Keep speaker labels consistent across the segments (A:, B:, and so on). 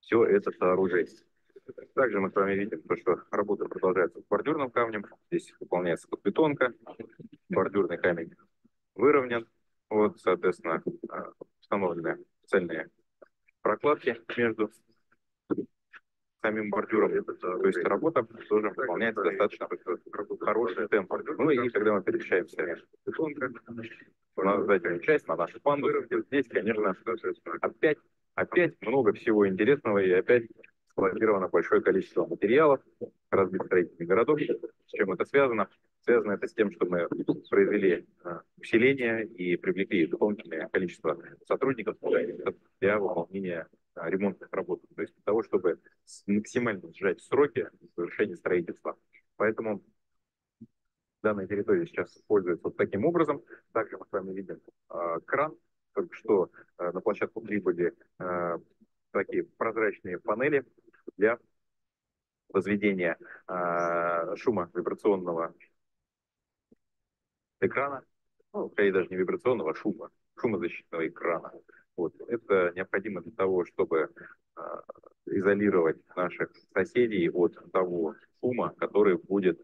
A: все это сооружение. Также мы с вами видим, что работа продолжается с бордюрным камнем. Здесь выполняется подбетонка, бордюрный камень выровнен. Вот, соответственно, установлены цельные прокладки между самим бордюром. То есть работа тоже выполняется достаточно хороший темп. Ну и когда мы перемещаемся в бетонка, на заднюю часть, на нашу панду, здесь, конечно, опять много всего интересного и опять спланировано большое количество материалов, разбит строительный городок. С чем это связано? Связано это с тем, что мы произвели усиление и привлекли дополнительное количество сотрудников для выполнения ремонтных работ. То есть для того, чтобы максимально сжать сроки завершения строительства. Поэтому данная территория сейчас используется вот таким образом. Также мы с вами видим кран. Только что на площадку прибыли такие прозрачные панели для возведения шума вибрационного экрана, ну, скорее даже не вибрационного, а шумозащитного экрана. Вот. Это необходимо для того, чтобы изолировать наших соседей от того шума, который будет,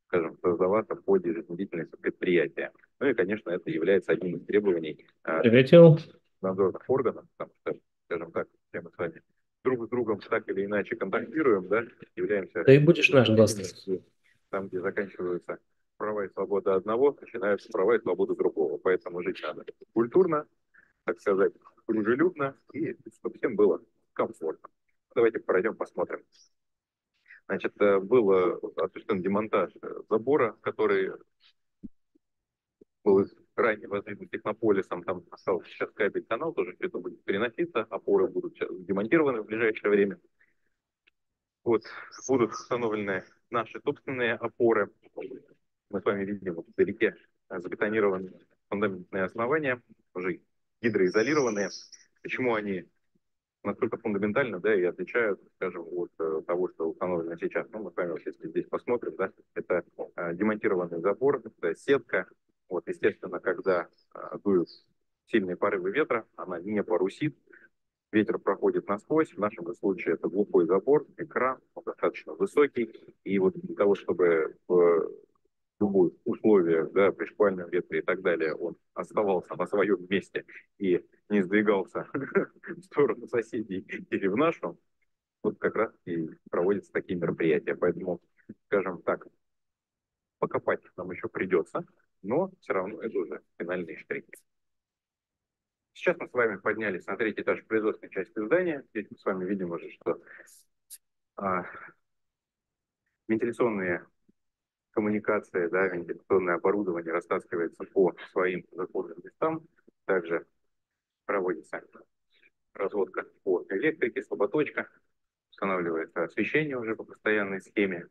A: скажем, создаваться в ходе жизнедеятельности предприятия. Ну и, конечно, это является одним из требований
B: Приветил.
A: надзорных органов, потому что, скажем так, все мы с вами друг с другом так или иначе контактируем, да, являемся
B: Ты будешь наш гость.
A: там, где заканчиваются права и свобода одного, начинаются права и свобода другого. Поэтому жить надо культурно, так сказать, дружелюбно, и чтобы всем было комфортно. Давайте пройдем, посмотрим. Значит, был осуществлен демонтаж забора, который был ранее возведен технополисом, там остался сейчас кабель-канал, тоже все это будет переноситься, опоры будут сейчас демонтированы в ближайшее время. Вот, будут установлены наши собственные опоры. Мы с вами видим вот вдалеке забетонированные фундаментные основания, уже гидроизолированные. Почему они настолько фундаментально, да, и отличают, скажем, от того, что установлено сейчас. Ну, мы с вами, вот, если здесь посмотрим, да, это демонтированный забор, это сетка. Вот, естественно, когда дуют сильные порывы ветра, она не парусит, ветер проходит насквозь. В нашем случае это глухой забор, экран, он достаточно высокий. И вот для того, чтобы в любых условиях, да, при шквальном ветре и так далее, он оставался на своем месте и не сдвигался в сторону соседей или в нашу, вот как раз и проводятся такие мероприятия. Поэтому, скажем так, покопать нам еще придется, но все равно это уже финальные штрихи. Сейчас мы с вами поднялись на третий этаж производственной части здания. Здесь мы с вами видим уже, что а, вентиляционные коммуникации, да, вентиляционное оборудование растаскивается по своим законным местам. Также проводится разводка по электрике, слаботочка, устанавливается освещение уже по постоянной схеме,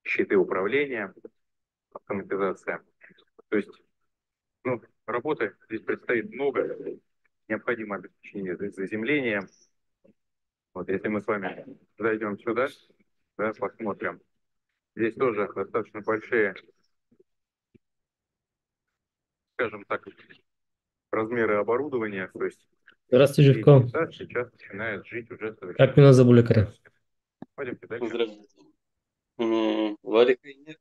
A: щиты управления, автоматизация. То есть, ну, работы здесь предстоит много, необходимо обеспечение заземления. Вот если мы с вами зайдем сюда, да, посмотрим, здесь тоже достаточно большие, скажем так, размеры оборудования, то есть
B: Здравствуйте,
A: третий
B: Живко.
A: этаж сейчас начинает жить уже
B: Как
A: совершенно
B: меня зовут,
A: другим
B: лекаря?
A: графиком. Пойдемте дальше.
C: Здравейте. Вариха и нерв.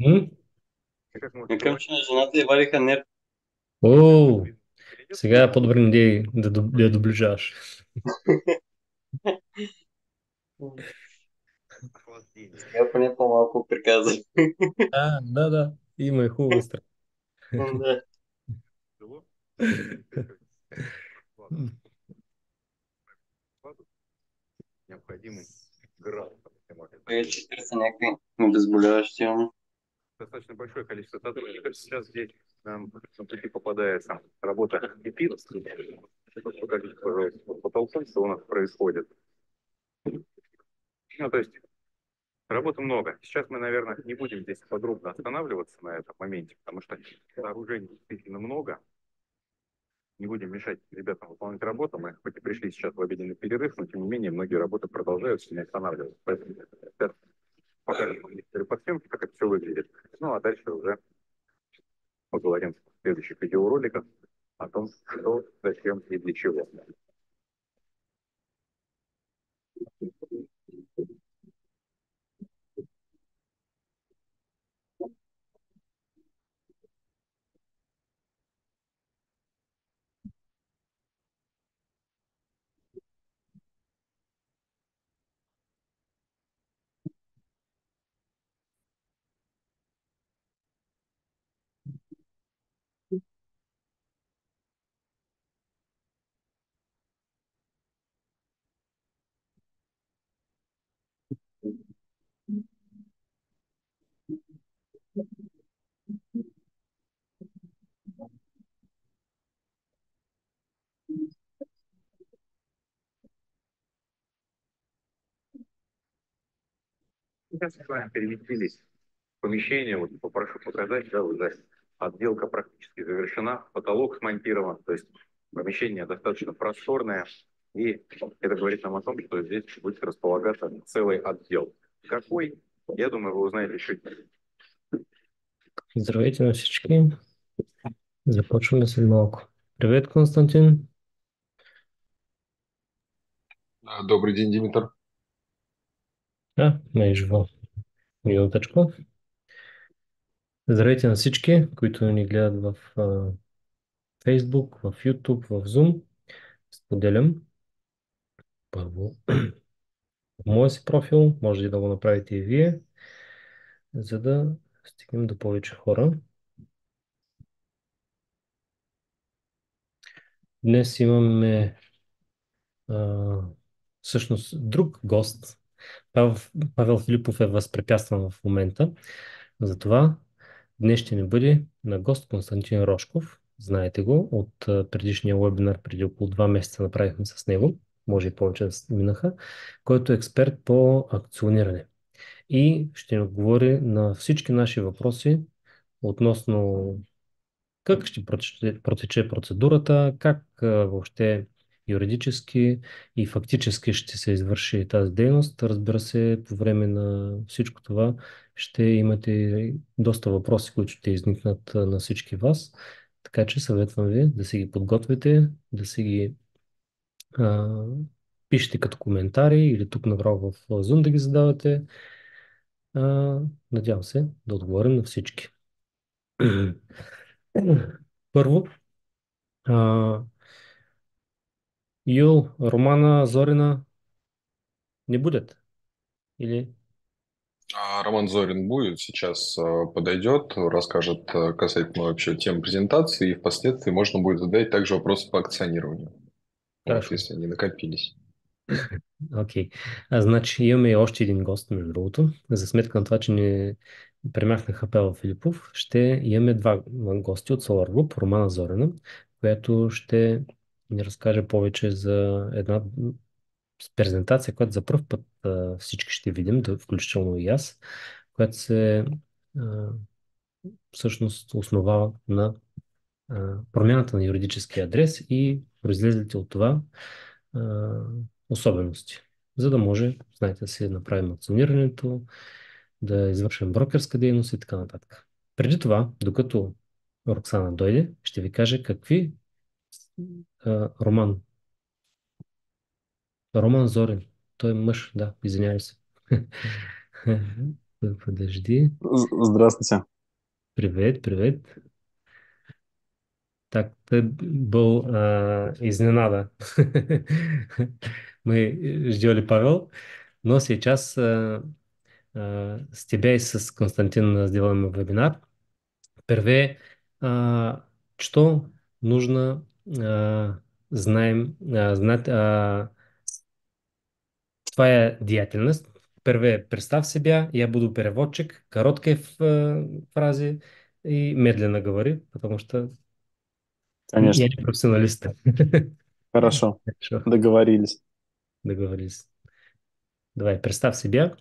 B: М?
A: И как можете
C: Викам,
A: говорить,
C: че на жената и вариха нерв.
B: О, сега подобрим идеи да дубляжаш.
A: охлаждение.
C: Сега поне по-малко приказвай.
B: Да, има и хубава страна.
C: Да.
A: Тяжело? Ладно, ладно. Необходимый градус, если можно так
C: Е,
A: выразиться.
C: че търся някакви обезболяващи имам.
A: Достаточно большое количество сотрудников. Сейчас здесь нам на пути попадается работа ЭПИР. Покажите, пожалуйста, по потолку, что у нас происходит. Ну, то есть работы много. Сейчас мы, наверное, не будем здесь подробно останавливаться на этом моменте, потому что сооружений действительно много. Не будем мешать ребятам выполнять работу. Мы хоть и пришли сейчас в обеденный перерыв, но тем не менее многие работы продолжаются, не останавливаются. Поэтому сейчас покажем по съемке, как это все выглядит. Ну а дальше уже поговорим в следующих видеороликах о том, что, зачем и для чего. Сейчас с вами переместились в помещение, вот попрошу показать, да, уже отделка практически завершена, потолок смонтирован, то есть помещение достаточно просторное, и это говорит нам о том, что здесь будет располагаться целый отдел. Какой? Я думаю, вы узнаете чуть.
B: Здравейте на всички. Започваме след малко. Привет, Константин.
D: Добрый день, Димитър.
B: Не живо. Минуточку. Здравейте на всички, които ни гледат в Facebook, в YouTube, в Zoom. Споделям първо в моя си профил, може и да го направите и вие, за да стигнем до повече хора. Днес имаме всъщност друг гост. Павел Филипов е възпрепятстван в момента. Затова днес ще ни бъде на гост Константин Рошков. Знаете го от предишния вебинар, преди около 2 месеца направихме с него, може и повече да минаха, който е експерт по акциониране. И ще ни отговори на всички наши въпроси относно как ще протече процедурата, как въобще юридически и фактически ще се извърши тази дейност. Разбира се, по време на всичко това ще имате доста въпроси, които ще изникнат на всички вас. Така че съветвам ви да си ги подготвите, да си ги а, пишете като коментари или тук направо в Zoom да ги задавате. Надявам се да отговорим на всички. Първо, Юл, Романа, Зорина не будет? Или...
D: Роман Зорин будет сейчас, подойдет, расскажет касательно вообще тем презентации, и впоследствии можно будет задать также вопросы по акционированию, вот,
B: Хорошо.
D: если они накопились.
B: Окей. Значи имаме и още един гост, между другото. За сметка на това, че не премахнаха Павел Филипов, ще имаме два гости от Solar Group, Романа Зорина, която ще ни разкаже повече за една презентация, която за първ път всички ще видим, включително и аз, която се а, всъщност основава на промяната на юридическия адрес и произлезлите от това а, особености. За да може, знаете, да си направим акционирането, да извършим брокерска дейност и така нататък. Преди това, докато Роксана дойде, ще ви кажа какви Роман. Роман Зорин. Той е мъж, да, извинявай се. Подожди.
E: Здравствуйте.
B: Привет, привет. Так, ты был изненада. Мы ждали Павел, но сейчас с тебя и с Константином сделаем вебинар. Первее, что нужно знать твоя деятельность. Первее, представь себя, я буду переводчик, короткие фразы и медленно говори, потому что я
E: Конечно.
B: не профессионалист.
E: Хорошо.
B: Хорошо,
E: Договорились.
B: договорились. Давай, представь себя.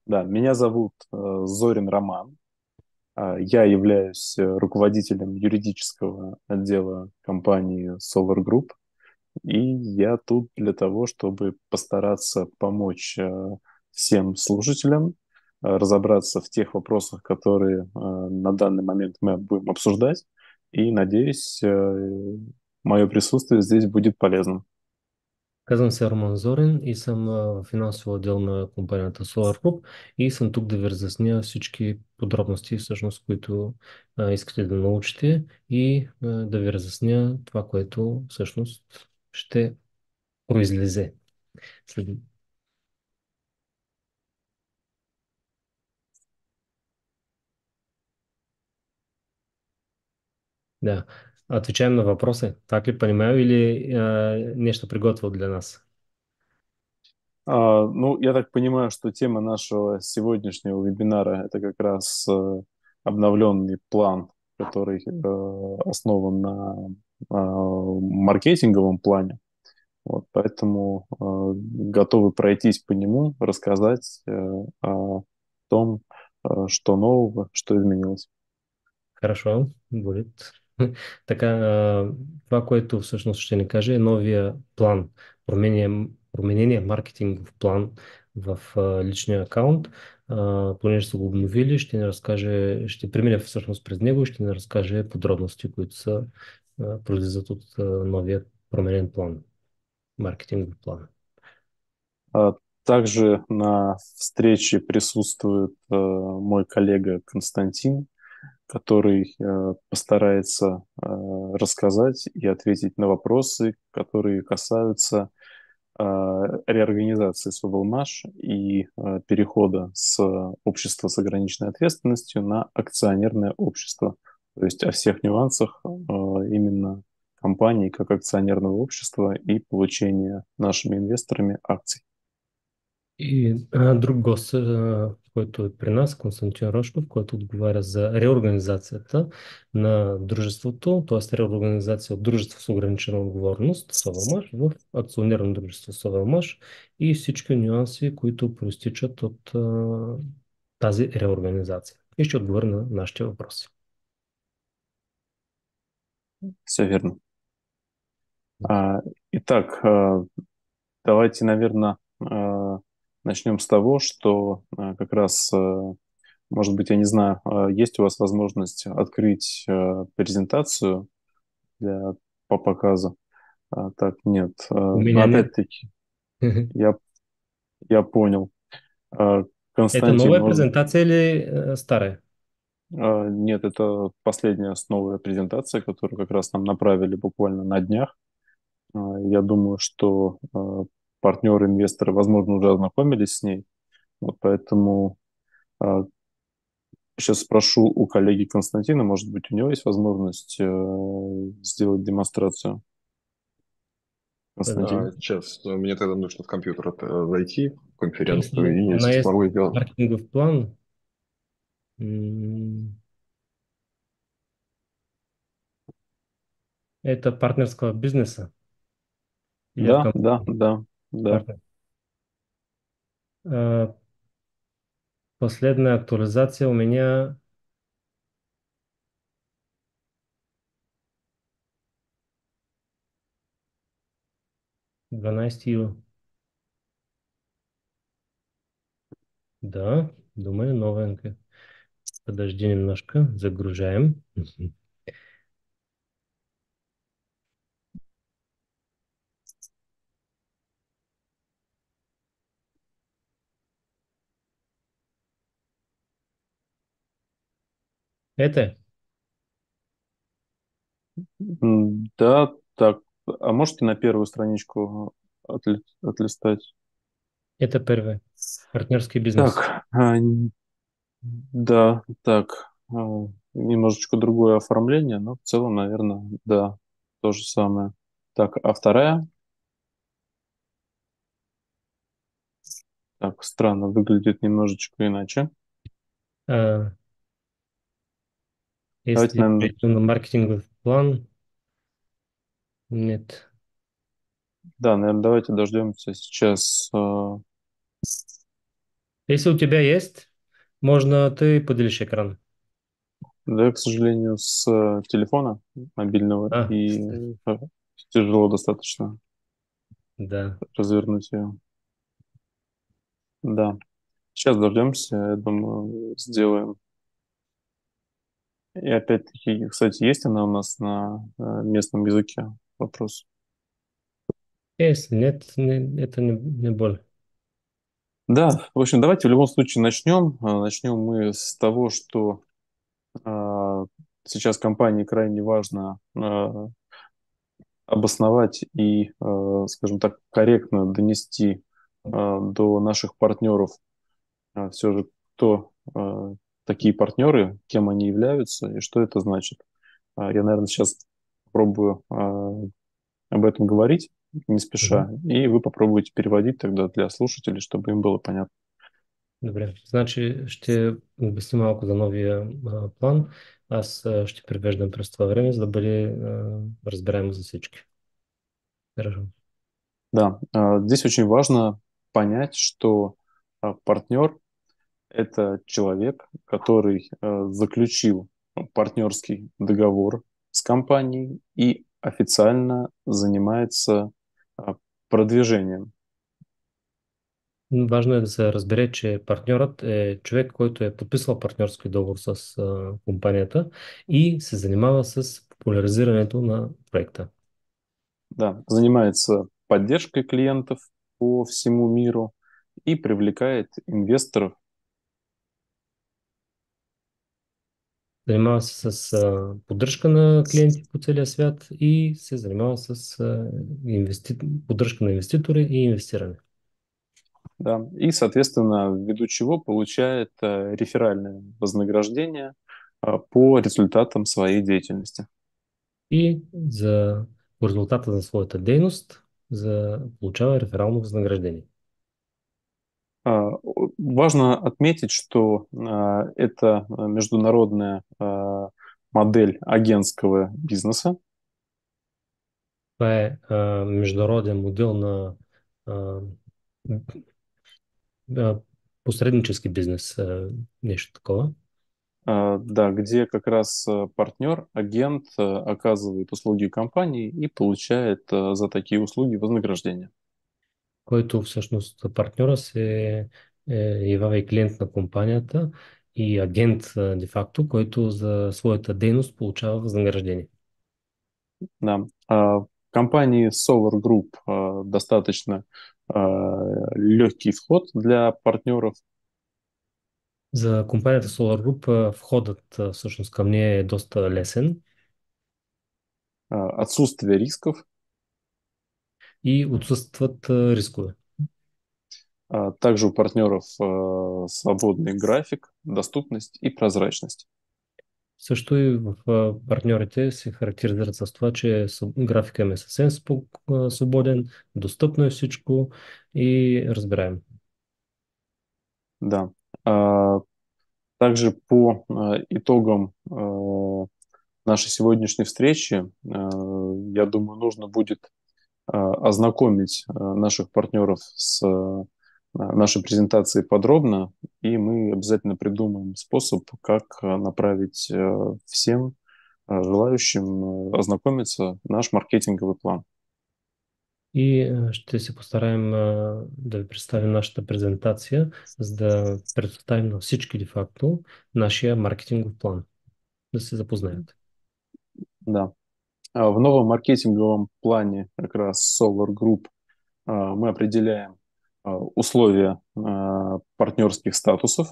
E: Да, меня зовут Зорин Роман. Я являюсь руководителем юридического отдела компании Solar Group. И я тут для того, чтобы постараться помочь всем слушателям разобраться в тех вопросах, которые на данный момент мы будем обсуждать. И надеюсь, мое присутствие здесь будет полезным.
B: Казвам се Роман Зорин и съм в финансово отдел на компанията Solar Group и съм тук да ви разясня всички подробности, всъщност, които искате да научите и да ви разясня това, което всъщност ще произлезе. Да. Отвечаем на въпроса. Так ли понимаю или нещо приготвил для нас?
E: Ну, я так понимаю, что тема нашего сегодняшнего вебинара — это как раз обновленный план, который основан на маркетинговом плане. Вот, поэтому готовы пройтись по нему, рассказать о том, что нового, что изменилось.
B: Хорошо, будет. Така, това, което всъщност ще ни каже е новия план, променения маркетингов план в личния акаунт. Понеже са го обновили, ще ни разкаже, ще премине всъщност през него и ще ни разкаже подробности, които са произлизат от новия променен план, маркетингов план.
E: Также на встрече присутствует мой коллега Константин, который постарается рассказать и ответить на вопросы, которые касаются реорганизации Совелмаш и перехода с общества с ограниченной ответственностью на акционерное общество. То есть о всех нюансах именно компании как акционерного общества и получения нашими инвесторами акций.
B: И друг гост, който е при нас, Константин Рошков, който отговаря за реорганизацията на дружеството, т.е. реорганизация от дружество с ограничена отговорност, Совелмаш, в акционерно дружество Совелмаш и всички нюанси, които проистичат от тази реорганизация. И ще отговоря на нашите въпроси.
E: Все верно. Итак, давайте, наверное, начнем с того, что как раз, может быть, я не знаю, есть у вас возможность открыть презентацию по показу? Так, нет.
B: У
E: Но
B: меня нет.
E: опять-таки, я, я понял.
B: Это
E: Константин,
B: новая
E: может...
B: презентация или старая?
E: Нет, это последняя новая презентация, которую как раз нам направили буквально на днях. Я думаю, что партнеры, инвесторы, возможно, уже ознакомились с ней. Вот поэтому сейчас спрошу у коллеги Константина, может быть, у него есть возможность сделать демонстрацию. Константин?
D: Сейчас мне тогда нужно в компьютер зайти, в конференцию,
B: Если
D: и
B: она есть
D: смогу сделать.
B: маркетингов план, это партнерского бизнеса или
E: Да, да,
B: компании?
E: да, да.
B: Партнер. Последняя актуализация у меня двенадцатого. Да, думаю, новенькая. Подожди немножко, загружаем. Это?
E: Да, так. А можете на первую страничку отлистать?
B: Это первое. Партнерский бизнес.
E: Так, да, так. Немножечко другое оформление, но в целом, наверное, да, то же самое. Так, а вторая? Так, странно, выглядит немножечко иначе.
B: А,
E: Давайте,
B: Если
E: наверное,
B: перейдем на маркетинговый план, нет.
E: да, наверное, давайте дождемся сейчас.
B: Если у тебя есть, можно ты поделишь экран.
E: Да, к сожалению, с телефона мобильного, и
B: Кстати,
E: тяжело достаточно
B: да.
E: развернуть ее. Да, сейчас дождемся, я думаю, сделаем. И опять-таки, кстати, есть она у нас на местном языке? Вопрос.
B: Если нет, это не боль.
E: Да, в общем, давайте в любом случае начнем. Начнем мы с того, что а, сейчас компании крайне важно обосновать и, скажем так, корректно донести до наших партнеров все же, кто такие партнеры, кем они являются и что это значит. Я, наверное, сейчас попробую об этом говорить. не спеша, и вы попробуйте переводить тогда для слушателей, чтобы им было понятно.
B: Добре, значи ще обясня малко за новия план. Аз ще превеждам през това време, за да бъде разбираемо за всички. Хорошо.
E: Да, здесь очень важно понять, что партнер– это человек, который заключил партнерский договор с компанией и официально занимается продвижением.
B: Важно е да се разбере, че партньорът е човек, който е подписал партньорски договор с компанията и се занимава с популяризирането на проекта.
E: Да, занимается поддержкой клиентов по всему миру и привлекает инвесторов.
B: Занимава се с поддръжка на клиенти по целия свят и се занимава с поддръжка на инвеститори и инвестиране.
E: Да, и, соответственно, ввиду чего получает реферальное вознаграждение по результатам своей деятельности.
B: И по резултата на своята дейност получава реферално възнаграждение.
E: Важно отметить, что это международная модель агентского бизнеса.
B: Това е международен модел на посреднический бизнес, нещо такова.
E: Да, где как раз партнер, агент оказывает услуги компании и получает за такие услуги вознаграждение.
B: Който всъщност партньора се явява и клиент на компанията и агент де-факто, който за своята дейност получава възнаграждение.
E: Да. В компании Solar Group достаточно легкий вход для партнеров.
B: За компанията Solar Group входът всъщност към нея е доста лесен.
E: Отсутствие рисков.
B: И отсъстват рискове.
E: Также у партнеров свободный график, доступность и прозрачность.
B: Също и в партньорите се характеризират с това, че графика им е съвсем свободен, достъпно е всичко и разбираем.
E: Да. Также по итогам нашей сегодняшней встречи, я думаю, нужно будет ознакомить наших партнеров с нашей презентацией подробно, и мы обязательно придумаем способ, как направить всем желающим ознакомиться наш маркетинговый план.
B: И ще се постараем да ви представим нашата презентация, за да предоставим на всички де-факто нашия маркетингов план, да се запознаят.
E: Да. В новом маркетинговом плане как раз Solar Group мы определяем условия партнерских статусов.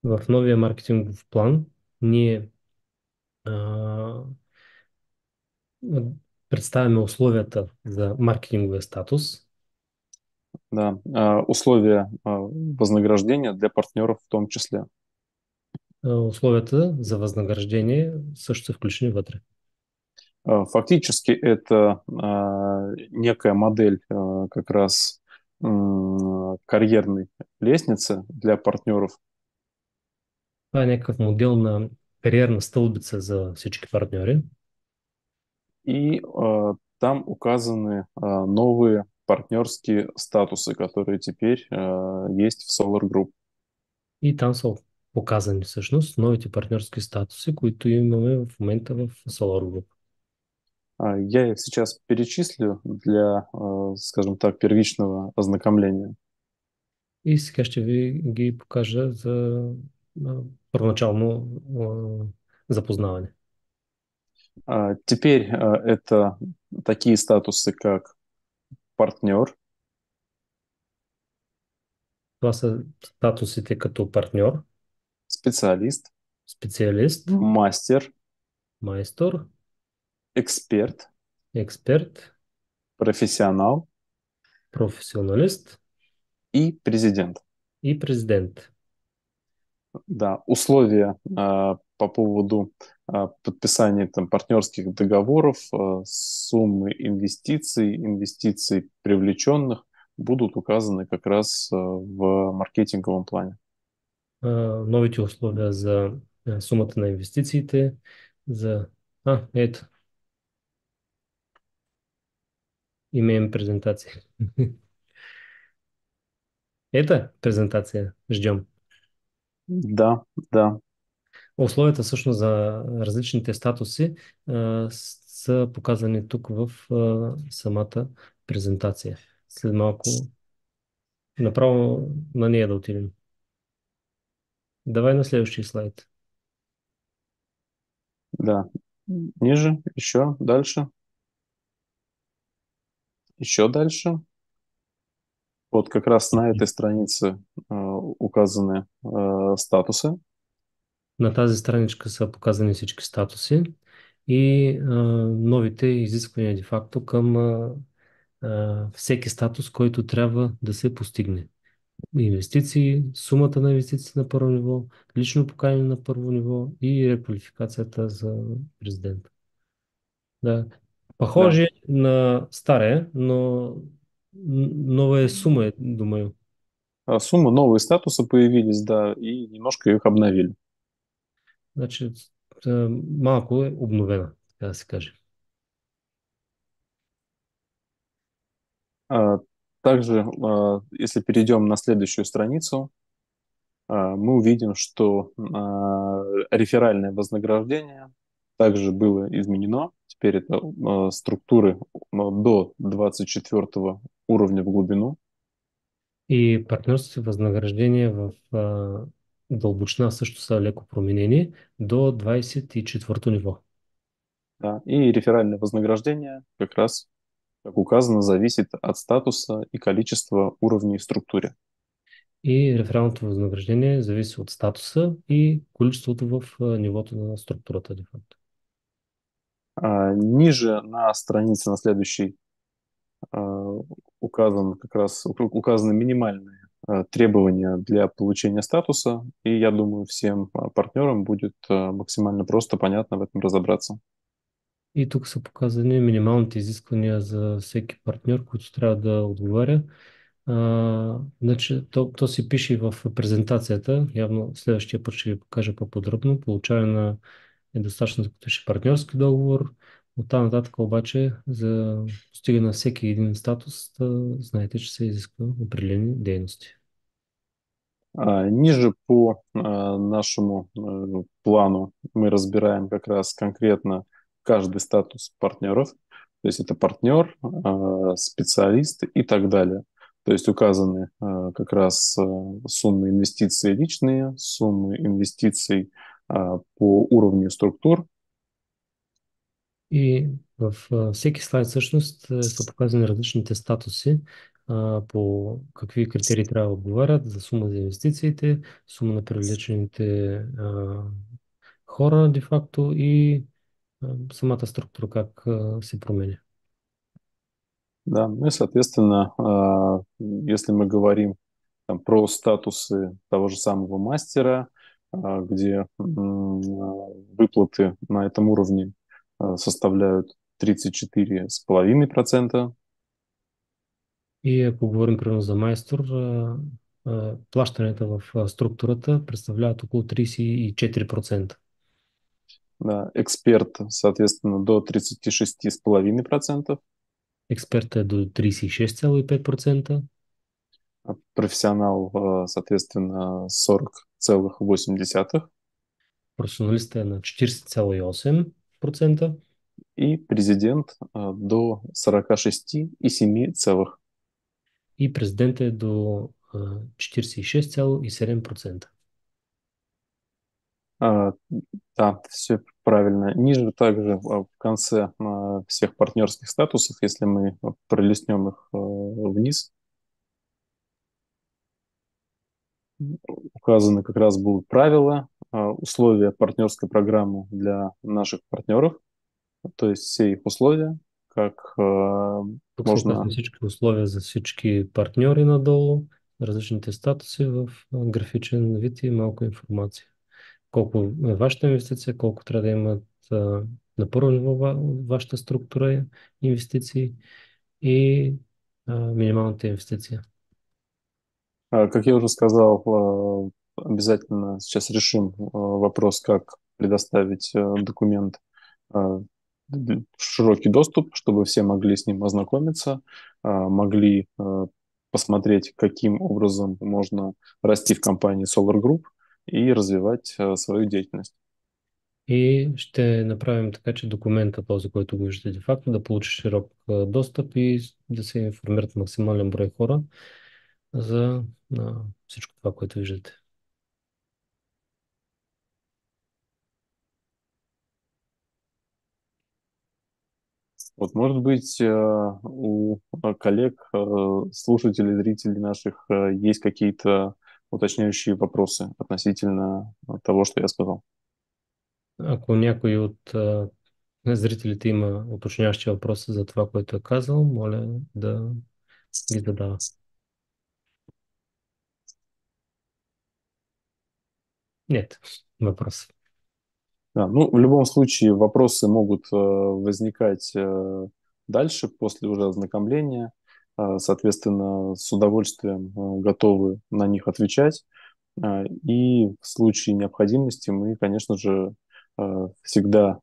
B: В новия маркетингов план ние представяме условията за маркетинговия статус.
E: Да, условия вознаграждения для партнеров в том числе.
B: Условията за възнаграждение също са включени вътре.
E: Фактически это некая модель как раз карьерной лестницы для партнеров.
B: Това е някакъв модел на кариерна стълбица за всички партньори.
E: И там указаны новые партнерские статусы, которые теперь есть в Solar Group.
B: И там са показани всъщност новите партньорски статуси, които имаме в момента в Solar Group.
E: Я их сейчас перечислю для, скажем так, первичного ознакомления.
B: И сега ще ви ги покажа за първоначално запознаване.
E: Теперь это такие статусы, как партнер.
B: Това са статусите като партньор,
E: Специалист,
B: специалист,
E: мастер,
B: майстор,
E: эксперт,
B: експерт,
E: профессионал
B: професионалист
E: и президент.
B: и президент.
E: Да, условия по поводу подписания там, партнерских договоров, суммы инвестиций привлеченных будут указаны как раз в маркетинговом плане.
B: Новите условия за сумата на инвестициите, за... ето, имеем презентация. Ета презентация, ждем.
E: Да, да.
B: Условията всъщност за различните статуси са показани тук в самата презентация. След малко направо на нея да отидем. Давай на следващия слайд.
E: Да. Ниже, еще дальше. Еще дальше. Вот как раз на этой странице указаны статусы.
B: На тази страничка са показани всички статуси и новите изисквания де-факто към всеки статус, който трябва да се постигне. Инвестиции, сумата на инвестиции на първо ниво, лично поканение на първо ниво и реквалификацията за президента. Да. Похоже на стария, но новая сума, думаю.
E: Суммы, новые статусы появились, да, и немножко их обновили.
B: Значи, малко е обновена, така да се каже.
E: Также, если перейдем на следующую страницу, мы увидим, что реферальное вознаграждение также было изменено. Теперь это структуры до 24 уровня в глубину.
B: И партньорските възнаграждения в дълбочина също са леко променени до 24-то ниво.
E: Да, и реферальное вознаграждение как раз, как указано, зависит от статуса и количества уровней в структуре.
B: И рефералното възнаграждение зависи от статуса и количеството в нивото на структурата, де-факто.
E: Ниже на странице, на следующей, указаны минимальные требования для получения статуса, и я думаю, всем партнерам будет максимально просто, понятно в этом разобраться.
B: И тук са показани минималните изисквания за всеки партньор, които трябва да отговаря. Значи, то си пише и в презентацията. Явно следващия път ще ви покажа по-подробно. Получаване на недостатъчно да подпише партньорски договор. От там нататък обаче за постигане на всеки един статус, знаете, че се изисква определени дейности.
E: Ниже по нашему плану мы разбираем как раз конкретно каждый статус партнеров. То есть это партнер, специалист и так далее. То есть указаны как раз суммы инвестиций личные, суммы инвестиций по уровню структур.
B: И в всеки слайд всъщност са показани различните статуси, по какви критерии трябва да отговарят за сума за инвестициите, сума на привлечените хора де-факто и самата структура как се променя.
E: Да, ну и, соответственно, если мы говорим там, про статусы того же самого мастера, где выплаты на этом уровне составляют 34,5%.
B: И ако говорим примерно за майстор, плащанията в структурата представляват около 34%.
E: Да, эксперт, соответственно, до 36,5%.
B: Експерт е до 36,5%.
E: Профессионал, соответственно, 40,8%.
B: Професионалист е на 40,8%.
E: И президент до 46,7%.
B: И президент е до 46,7%.
E: Да, все правильно. Ниже также в конце всех партнерских статусов, если мы пролистнем их вниз, указаны как раз будут правила, условия партнерской программы для наших партнеров, то есть все их условия, как
B: Тук са указани всички условия за всички партньори надолу, различните статуси в графичен вид и малко информация. колко е вашата инвестиция, колко трябва да имат на първо ниво вашата структура инвестиции и минималната инвестиция.
E: Как я уже сказал, обязательно сейчас решим вопрос, как предоставить документ в широкий доступ, чтобы все могли с ним ознакомиться, могли посмотреть, каким образом можно расти в компании Solar Group и развивать свою деятельность.
B: И ще направим така, че документа, този, който го виждате де-факто, да получи широк достъп и да се информират максимален брой хора за всичко това, което виждате.
E: Вот, может быть, у коллег, слушателей, зрителей наших есть какие-то уточняющие вопросы относительно того, что я сказал.
B: Ако някой от зрителите има уточняващи въпроси за това, което е казал, моля да ги задава. Нет, въпрос.
E: Да, ну, в любом случае, вопросы могут возникать дальше, после уже ознакомления. Соответственно, с удовольствием готовы на них отвечать. И в случае необходимости мы, конечно же, всегда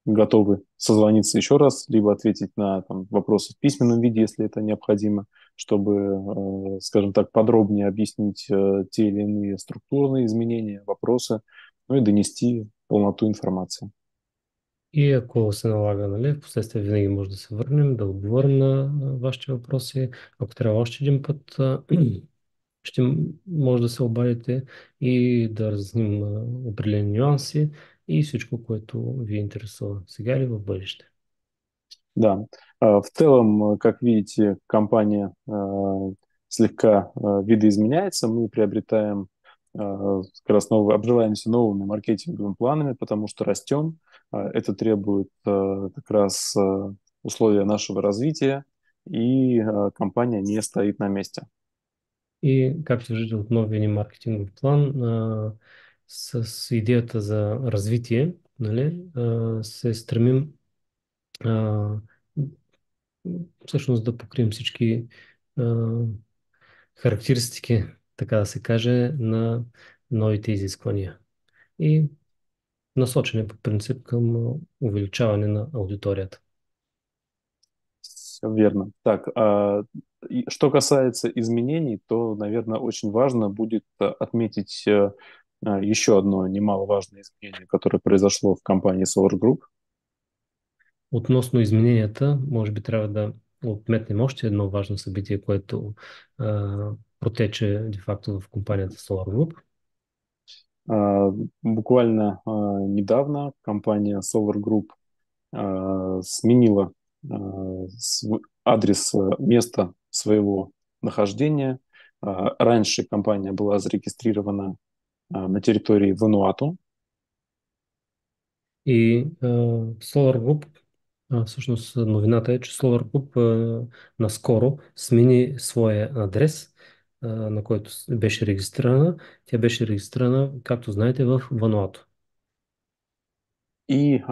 E: готовы созвониться еще раз, либо ответить на вопросы в письменном виде, если это необходимо, чтобы, скажем так, подробнее объяснить те или иные структурные изменения, вопросы, ну и донести полноту информации.
B: И ако се налага, нали, в последствие винаги може да се върнем, да отговорим на вашите въпроси. Ако трябва още един път, ще може да се обадите и да разясним определени нюанси и всичко, което ви интересува сега или в бъдеще.
E: Да, в целом, как видите, компания слегка видоизменяется. Мы приобретаем как раз обживаемся новыми маркетинговыми планами, потому что растем. Это требует как раз условия нашего развития, и компания не стоит на месте.
B: И както виждате от новия ни маркетингов план, с идеята за развитие, нали, се стремим всъщност да покрием всички характеристики, така да се каже, на новите изисквания. И насочени по принцип към увеличаване на аудиторията.
E: Все верно. Так, что касается изменений, то, наверное, очень важно будет отметить еще одно немаловажное изменение, которое произошло в компании Solar Group.
B: Относно измененията, може би трябва да отметнем още едно важно събитие, което протече де-факто в компанията Solar Group.
E: Буквально недавно компания Solar Group сменила адрес места своего нахождения. Раньше компания была зарегистрирована на территории Вануату.
B: И Solar Group, всъщност новината е, че Solar Group наскоро смени своя адрес, на който беше регистрирана. Тя беше регистрирана, както знаете, в Вануату.
E: И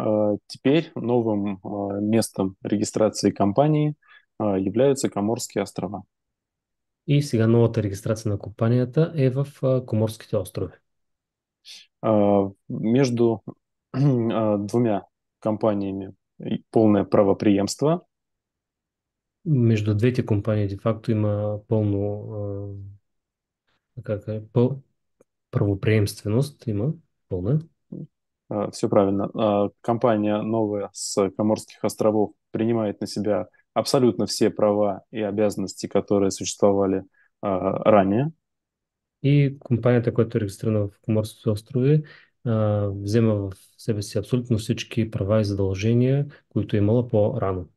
E: теперь новым местом регистрации компании являются Коморские острова.
B: И сега новата регистрация на компанията е в Коморските острови.
E: Между двумя компаниями полное правопреемство.
B: Между двете компании де-факто има пълно правопреемственост, има пълна.
E: Все правильно. Компания новая с Коморских островов принимает на себя абсолютно все права и обязанности, которые существовали ранее.
B: И компанията, която е регистрирана в Коморските острови, взема в себе си абсолютно всички права и задължения, които е имала по-рано.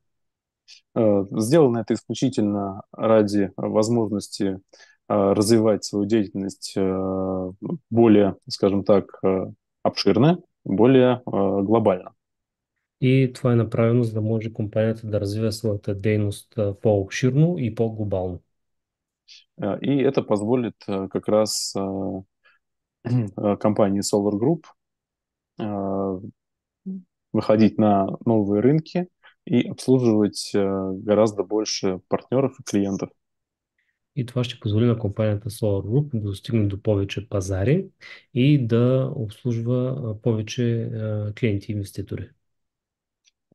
E: Сделано это исключительно ради возможности развивать свою деятельность более, скажем так, обширно, более глобально.
B: И това е направено, за да може компанията да развива своята дейност по-обширно и по-глобално.
E: И это позволит как раз компании Solar Group э, выходить на новые рынки и обслуживать гораздо больше партнеров и клиентов.
B: И това ще позволи на компанията Solar Group да достигне до повече пазари и да обслужва повече клиенти и инвеститори.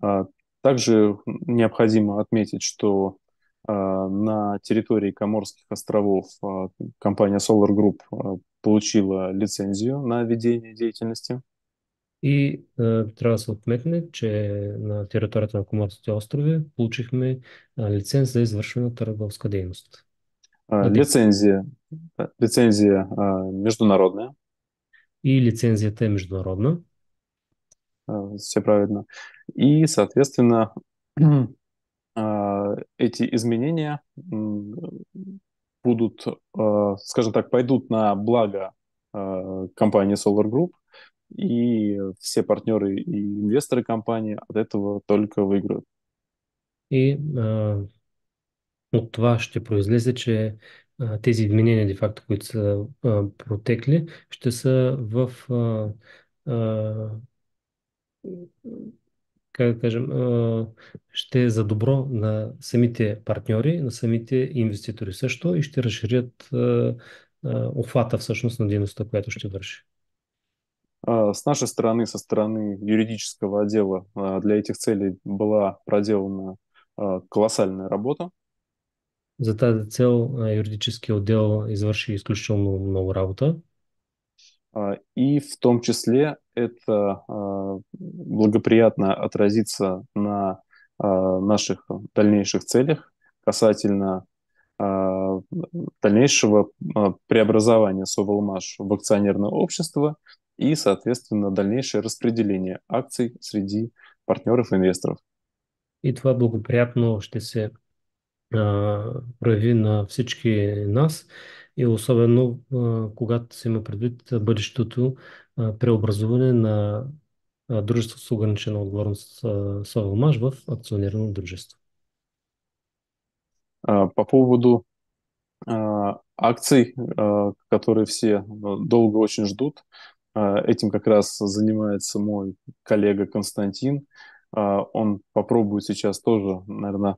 E: А, Также необходимо отметить, что на территории Коморских островов компания Solar Group получила лицензию на ведение деятельности.
B: И трябва да се отметне, че на територията на Коморските острови получихме лиценз за извършване на търговска дейност.
E: Лицензия, лицензия международная,
B: И лицензията е международна.
E: все правильно. И, соответственно, эти изменения будут, скажем так, пойдут на благо компании Solar Group, и все партнеры и инвесторы компании от этого только выиграют.
B: И от това ще произлезе, че тези изменения, де-факто, които са протекли, ще са в как да кажем, ще е за добро на самите партньори, на самите инвеститори също и ще разширят обхвата всъщност на дейността, която ще върши.
E: С нашей стороны, со стороны юридического отдела, для этих целей была проделана колоссальная работа.
B: За тази цел юридическия отдел извърши изключително много работа.
E: И в том числе это благоприятно отразится на наших дальнейших целях касательно дальнейшего преобразования Соволмаш в акционерное общество и, соответственно, дальнейшее распределение акций среди партнеров и инвесторов.
B: И това благоприятно ще се прояви на всички нас и особено когато се има предвид бъдещото преобразуване на дружество с ограничена отговорност Совелмаш в акционерно дружество.
E: По поводу акций, которые все долго очень ждут, этим как раз занимается мой коллега Константин. Он попробует сейчас тоже, наверное,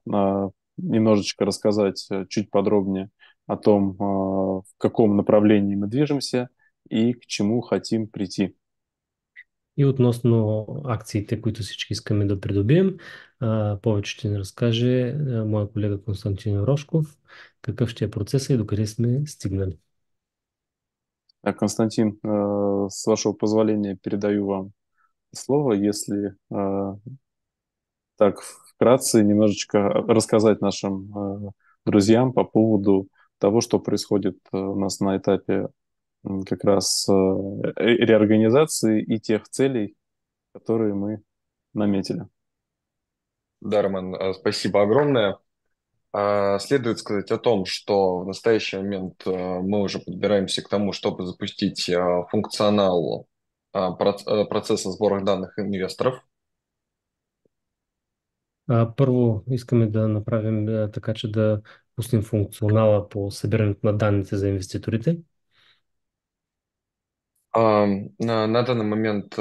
E: немножечко рассказать чуть подробнее о том, в каком направлении мы движемся и к чему хотим прийти.
B: И относно акциите, които всички искаме да придобием, повече ще ни разкаже моя колега Константин Рошков, какъв ще е процесът и докъде сме стигнали.
E: Константин, с вашего позволения передаю вам слово, если так вкратце немножечко рассказать нашим друзьям по поводу того, что происходит у нас на этапе как раз реорганизации и тех целей, которые мы наметили.
D: Да, Роман, спасибо огромное. Следует сказать о том, что в настоящий момент мы уже подбираемся к тому, чтобы запустить функционал процесса сбора данных инвесторов.
B: Първо искаме да направим така, че да пуснем функционала по събирането на данните за инвеститорите.
D: На данный момент,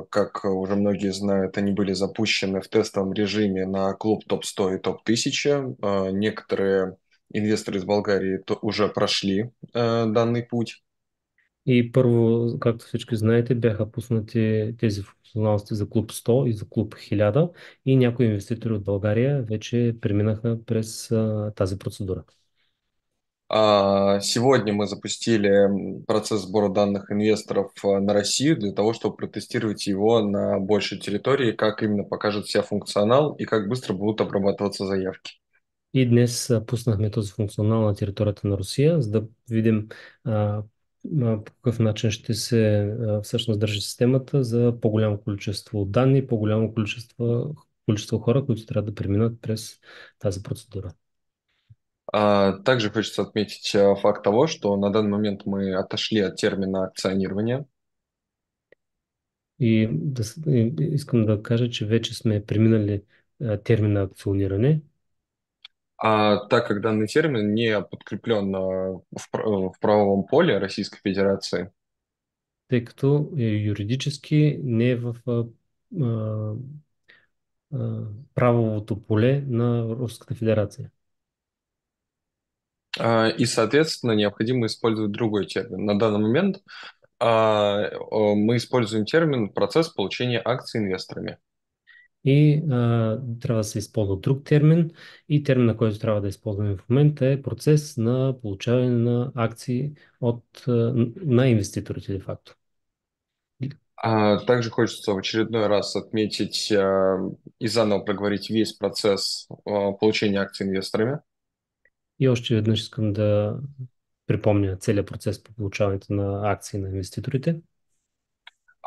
D: как уже многие знают, они были запущены в тестовом режиме на клуб ТОП-100 и ТОП-1000. Некоторые инвесторы из Болгарии уже прошли данный путь.
B: И първо, както всички знаете, бяха пуснати тези функционалности за клуб 100 и за клуб 1000 и някои инвеститори от България вече преминаха през тази процедура.
D: Сегодня мы запустили процесс сбора данных инвесторов на Россию для того, чтобы протестировать его на большей территории, как именно покажет себя функционал и как быстро будут обрабатываться заявки.
B: И днес пуснахме този функционал на територията на Русия, за да видим по какъв начин ще се всъщност държи системата за по-голямо количество данни, по-голямо количество хора, които трябва да преминат през тази процедура.
D: Также хочется отметить факт того, что на данный момент мы отошли от термина акционирования.
B: Искам да кажа, че вече сме преминали термина акциониране.
D: Так как данный термин не подкреплен в правовом поле Российской Федерации.
B: тъй като юридически не е в а, правовото поле на Руската федерация.
D: И, соответственно, необходимо использовать другой термин. На данный момент мы используем термин «процесс получения акций инвесторами».
B: И трябва да се използва друг термин. И термина, който трябва да използваме в момента е процес на получаване на акции на инвеститорите, де-факто.
D: Также хочется в очередной раз отметить и заново проговорить весь процесс получения акций инвесторами.
B: И още веднъж искам да припомня целият процес по получаването на акции на инвеститорите.